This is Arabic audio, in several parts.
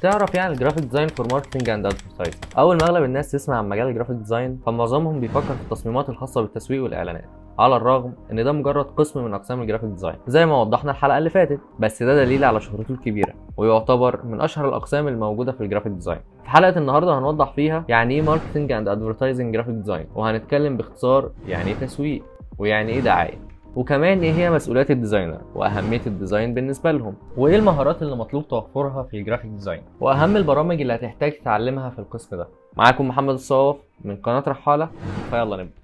تعرف يعني الجرافيك ديزاين فور ماركتنج اند ادفرتايزنج؟ اول ما اغلب الناس تسمع عن مجال الجرافيك ديزاين فمعظمهم بيفكر في التصميمات الخاصه بالتسويق والاعلانات، على الرغم ان ده مجرد قسم من اقسام الجرافيك ديزاين زي ما وضحنا الحلقه اللي فاتت، بس ده دليل على شهرته الكبيره ويعتبر من اشهر الاقسام الموجوده في الجرافيك ديزاين. في حلقه النهارده هنوضح فيها يعني ايه ماركتنج اند ادفرتايزنج جرافيك ديزاين، وهنتكلم باختصار يعني ايه تسويق ويعني ايه دعايه، وكمان ايه هي مسؤوليات الديزاينر واهميه الديزاين بالنسبه لهم، وايه المهارات اللي مطلوب توفرها في الجرافيك ديزاين، واهم البرامج اللي هتحتاج تتعلمها في القسم ده. معاكم محمد الصواف من قناه رحاله، فيلا نبدا.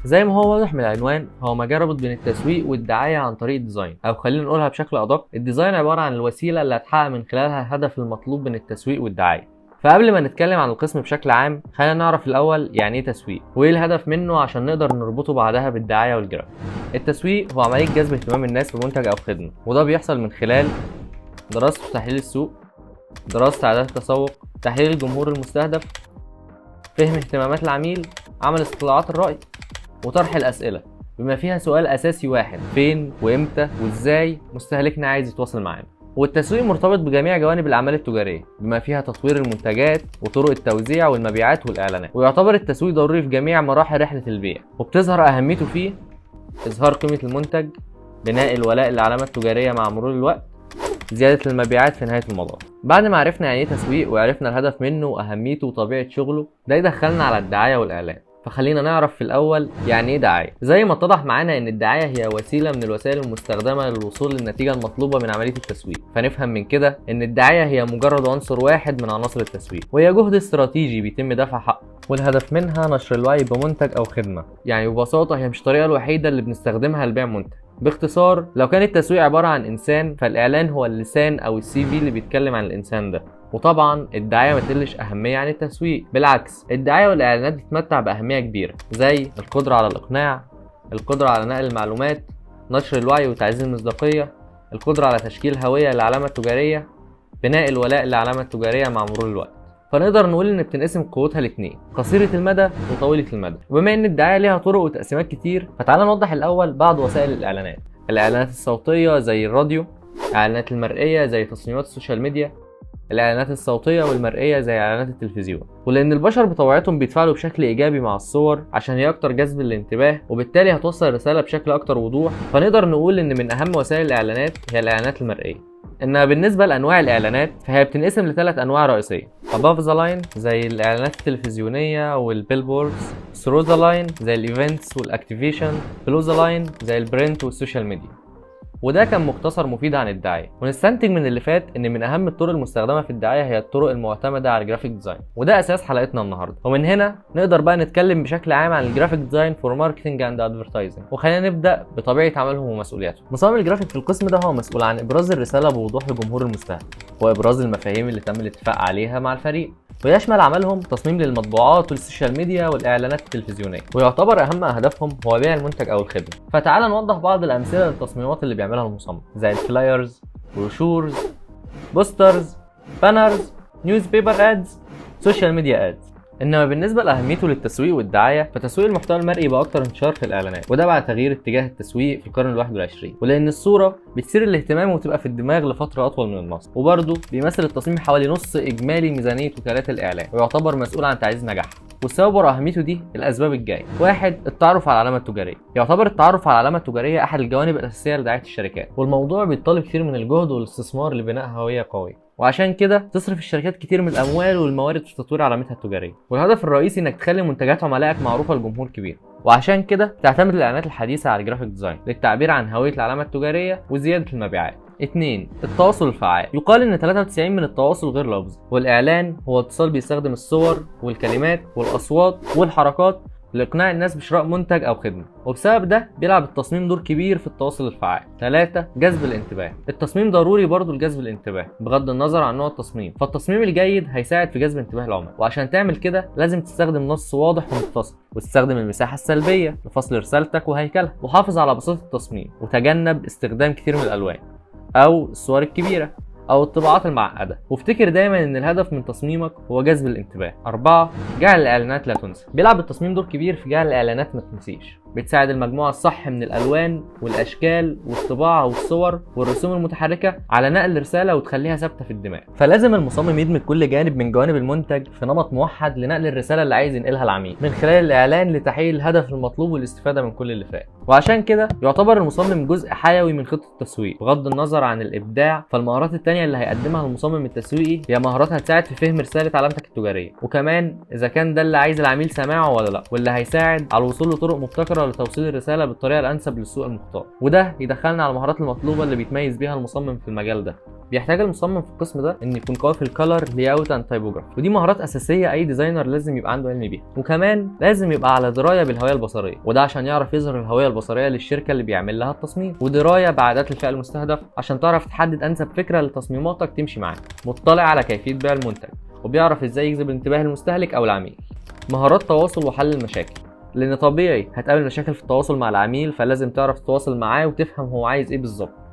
زي ما هو واضح من العنوان، هو مجال رابط بين التسويق والدعايه عن طريق الديزاين، او خلينا نقولها بشكل ادق، الديزاين عباره عن الوسيله اللي هتحقق من خلالها الهدف المطلوب من التسويق والدعايه. فقبل ما نتكلم عن القسم بشكل عام، خلينا نعرف الاول يعني ايه تسويق وايه الهدف منه عشان نقدر نربطه بعدها بالدعايه والجرافيك. التسويق هو عمليه جذب اهتمام الناس بمنتج او خدمه، وده بيحصل من خلال دراسه وتحليل السوق، دراسه عادات التسوق، تحليل الجمهور المستهدف، فهم اهتمامات العميل، عمل استطلاعات الرأي، وطرح الأسئلة بما فيها سؤال أساسي واحد: فين وإمتى وإزاي مستهلكنا عايز يتواصل معانا. والتسويق مرتبط بجميع جوانب الأعمال التجارية بما فيها تطوير المنتجات وطرق التوزيع والمبيعات والإعلانات، ويعتبر التسويق ضروري في جميع مراحل رحلة البيع، وبتظهر أهميته فيه إظهار قيمة المنتج، بناء الولاء للعلامة التجارية مع مرور الوقت، زيادة المبيعات في نهاية المطاف. بعد ما عرفنا يعني ايه تسويق وعرفنا الهدف منه واهميته وطبيعة شغله، ده يدخلنا على الدعاية والاعلان. فخلينا نعرف في الاول يعني ايه دعاية. زي ما اتضح معانا ان الدعاية هي وسيلة من الوسائل المستخدمة للوصول للنتيجة المطلوبة من عملية التسويق، فنفهم من كده ان الدعاية هي مجرد عنصر واحد من عناصر التسويق، وهي جهد استراتيجي بيتم دفع حقه، والهدف منها نشر الوعي بمنتج او خدمة. يعني ببساطة هي مش الطريقة الوحيدة اللي بنستخدمها لبيع منتج. باختصار، لو كان التسويق عبارة عن إنسان، فالإعلان هو اللسان أو السي في اللي بيتكلم عن الإنسان ده. وطبعا الدعاية ما تقلش أهمية عن التسويق، بالعكس الدعاية والإعلانات بتتمتع بأهمية كبيرة، زي القدرة على الإقناع، القدرة على نقل المعلومات، نشر الوعي وتعزيز المصداقية، القدرة على تشكيل هوية للعلامة التجارية، بناء الولاء للعلامة التجارية مع مرور الوقت. فنقدر نقول ان بتنقسم قوتها لاتنين: قصيرة المدى وطويلة المدى. وبما ان الدعاية ليها طرق وتقسيمات كتير، فتعالى نوضح الاول بعض وسائل الاعلانات. الاعلانات الصوتية زي الراديو، الاعلانات المرئية زي تصميمات السوشيال ميديا، الاعلانات الصوتية والمرئية زي اعلانات التلفزيون. ولان البشر بطبيعتهم بيتفاعلوا بشكل ايجابي مع الصور عشان هي اكتر جذب للانتباه، وبالتالي هتوصل الرسالة بشكل اكتر وضوح، فنقدر نقول ان من اهم وسائل الاعلانات هي الاعلانات المرئية. انها بالنسبه لانواع الاعلانات فهي بتنقسم لثلاث انواع رئيسيه: above the line زي الاعلانات التلفزيونيه والبيلبوردز، through the line زي الايفنتس والاكتيفيشن، below the line زي البرنت والسوشيال ميديا. وده كان مختصر مفيد عن الدعايه، ونستنتج من اللي فات ان من اهم الطرق المستخدمه في الدعايه هي الطرق المعتمده على الجرافيك ديزاين، وده اساس حلقتنا النهارده. ومن هنا نقدر بقى نتكلم بشكل عام عن الجرافيك ديزاين فور ماركتنج اند ادفرتايزنج، وخلينا نبدا بطبيعه عملهم ومسؤولياتهم. مصمم الجرافيك في القسم ده هو مسؤول عن ابراز الرساله بوضوح للجمهور المستهدف، وابراز المفاهيم اللي تم الاتفاق عليها مع الفريق، ويشمل عملهم تصميم للمطبوعات والسوشيال ميديا والاعلانات التلفزيونيه، ويعتبر اهم اهدافهم هو بيع المنتج او الخدمه. فتعال نوضح بعض الامثله للتصميمات اللي بيعملها المصمم، زي الفلايرز، بروشورز، بوسترز، بانرز، نيوز بيبر ادز، سوشيال ميديا ادز. انما بالنسبه لاهميته للتسويق والدعايه، فتسويق المحتوى المرئي بقى اكتر انتشار في الاعلانات، وده بعد تغيير اتجاه التسويق في القرن ال21، ولان الصوره بتثير الاهتمام وتبقى في الدماغ لفتره اطول من النص. وبرده بيمثل التصميم حوالي نص اجمالي ميزانيه وكالات الاعلان، ويعتبر مسؤول عن تعزيز نجاحها. والسبب ورا اهميته دي الاسباب الجايه: واحد، التعرف على العلامه التجاريه. يعتبر التعرف على العلامه التجاريه احد الجوانب الاساسيه لدعايه الشركات، والموضوع بيتطلب كتير من الجهد والاستثمار لبناء هويه قويه، وعشان كده تصرف الشركات كتير من الاموال والموارد في تطوير علامتها التجاريه. والهدف الرئيسي انك تخلي منتجات عملائك معروفه لجمهور كبير، وعشان كده تعتمد الاعلانات الحديثه على الجرافيك ديزاين للتعبير عن هويه العلامه التجاريه وزياده المبيعات. 2. التواصل الفعال. يقال ان 93 من التواصل غير لفظي، والاعلان هو اتصال بيستخدم الصور والكلمات والاصوات والحركات لاقناع الناس بشراء منتج او خدمه، وبسبب ده بيلعب التصميم دور كبير في التواصل الفعال. 3. جذب الانتباه. التصميم ضروري برضه لجذب الانتباه بغض النظر عن نوع التصميم، فالتصميم الجيد هيساعد في جذب انتباه العملاء، وعشان تعمل كده لازم تستخدم نص واضح ومتصل، وتستخدم المساحه السلبيه لفصل رسالتك وهيكلها، وحافظ على بساطه التصميم، وتجنب استخدام كتير من الالوان او الصور الكبيره، او الطباعات المعقده. وافتكر دايما ان الهدف من تصميمك هو جذب الانتباه. 4. جعل الاعلانات لا تنسى. بيلعب التصميم دور كبير في جعل الاعلانات ما تنسيش. بتساعد المجموعه الصح من الالوان والاشكال والطباعه والصور والرسوم المتحركه على نقل رساله وتخليها ثابته في الدماغ. فلازم المصمم يدمج كل جانب من جوانب المنتج في نمط موحد لنقل الرساله اللي عايز ينقلها العميل من خلال الاعلان لتحقيق الهدف المطلوب والاستفاده من كل اللي فات. وعشان كده يعتبر المصمم جزء حيوي من خطه التسويق. بغض النظر عن الابداع، فالمهارات التانيه اللي هيقدمها المصمم التسويقي هي مهارات هتساعد في فهم رساله علامتك التجاريه، وكمان اذا كان ده اللي عايز العميل سماعه ولا لا، واللي هيساعد على الوصول لطرق مبتكره لتوصيل الرساله بالطريقه الانسب للسوق المختار. وده يدخلنا على المهارات المطلوبه اللي بيتميز بيها المصمم في المجال ده. بيحتاج المصمم في القسم ده ان يكون قوي في الكالر لاyout اند تايبوجرافي، ودي مهارات اساسيه اي ديزاينر لازم يبقى عنده علم بيها. وكمان لازم يبقى على درايه بالهويه البصريه، وده عشان يعرف يظهر الهويه البصريه للشركه اللي بيعمل لها التصميم، ودرايه بعادات الفئه المستهدف عشان تعرف تحدد انسب فكره لتصميماتك تمشي معاها. مطلع على كيفيه بيع المنتج، وبيعرف ازاي يجذب انتباه المستهلك او العميل. مهارات تواصل وحل المشاكل، لان طبيعي هتقابل مشاكل في التواصل مع العميل، فلازم تعرف تتواصل معاه وتفهم هو عايز ايه بالظبط.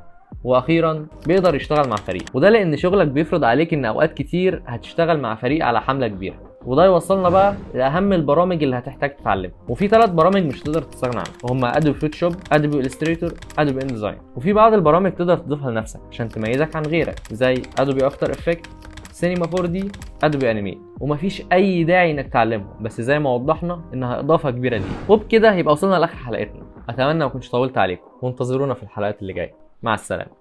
واخيرا بيقدر يشتغل مع فريق، وده لان شغلك بيفرض عليك ان اوقات كتير هتشتغل مع فريق على حمله كبيره. وده يوصلنا بقى لاهم البرامج اللي هتحتاج تتعلمها. وفي 3 برامج مش تقدر تستغنى عنهم، وهم ادوبي فوتوشوب، ادوبي الستريتور، ادوبي انديزاين. وفي بعض البرامج تقدر تضيفها لنفسك عشان تميزك عن غيرك، زي ادوبي افتر افكت، سينما 4D، ادوبي انيميت. ومفيش اي داعي انك تعلمهم، بس زي ما وضحنا انها اضافه كبيره ليك. وبكده يبقى وصلنا لاخر حلقتنا. اتمنى ما كنتش طولت عليكم، وانتظرونا في الحلقات اللي جايه. مع السلامه.